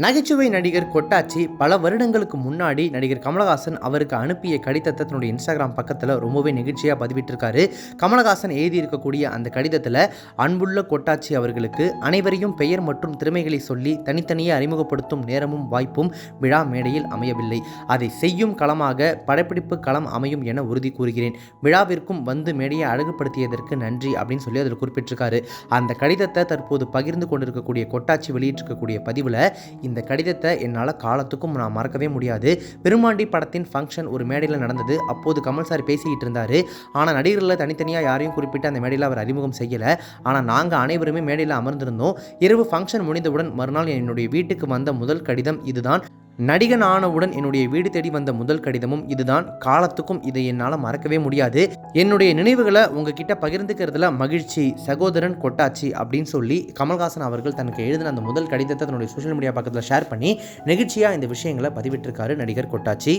நகைச்சுவை நடிகர் கொட்டாச்சி பல வருடங்களுக்கு முன்னாடி நடிகர் கமலஹாசன் அவருக்கு அனுப்பிய கடிதத்தை தன்னுடைய இன்ஸ்டாகிராம் பக்கத்தில் ரொம்பவே நெகிழ்ச்சியாக பதிவிட்டிருக்காரு. கமலஹாசன் எழுதியிருக்கக்கூடிய அந்த கடிதத்தில், அன்புள்ள கொட்டாச்சி அவர்களுக்கு அனைவரையும் பெயர் மற்றும் திறமைகளை சொல்லி தனித்தனியே அறிமுகப்படுத்தும் நேரமும் வாய்ப்பும் விழா மேடையில் அமையவில்லை. அதை செய்யும் களமாக படப்பிடிப்பு களம் அமையும் என உறுதி கூறுகிறேன். விழாவிற்கும் வந்து மேடையை அழகுபடுத்தியதற்கு நன்றி அப்படின்னு சொல்லி அதில் குறிப்பிட்டிருக்காரு. அந்த கடிதத்தை தற்போது பகிர்ந்து கொண்டிருக்கக்கூடிய கொட்டாச்சி வெளியிட்டிருக்கக்கூடிய பதிவில், இந்த கடிதத்தை என்னால் காலத்துக்கும் நான் மறக்கவே முடியாது. பெருமாண்டி படத்தின் ஃபங்க்ஷன் ஒரு மேடையில் நடந்தது. அப்போது கமல் சார் பேசிக்கிட்டு இருந்தார். ஆனால் நடிகர்களில் தனித்தனியாக யாரையும் குறிப்பிட்டு அந்த மேடையில் அவர் அறிமுகம் செய்யலை. ஆனால் நாங்கள் அனைவருமே மேடையில் அமர்ந்திருந்தோம். இரவு ஃபங்க்ஷன் முடிந்தவுடன் மறுநாள் என்னுடைய வீட்டுக்கு வந்த முதல் கடிதம் இதுதான். நடிகன் ஆனவுடன் என்னுடைய வீடு தேடி வந்த முதல் கடிதமும் இதுதான். காலத்துக்கும் இதை என்னால் மறக்கவே முடியாது. என்னுடைய நினைவுகளை உங்ககிட்ட பகிர்ந்துக்கிறதுல மகிழ்ச்சி, சகோதரன் கொட்டாச்சி அப்படின்னு சொல்லி கமல்ஹாசன் அவர்கள் தனக்கு எழுதின அந்த முதல் கடிதத்தை தன்னுடைய சோஷியல் மீடியா பக்கத்தில் ஷேர் பண்ணி நெகிழ்ச்சியாக இந்த விஷயங்களை பதிவிட்டிருக்காரு நடிகர் கொட்டாச்சி.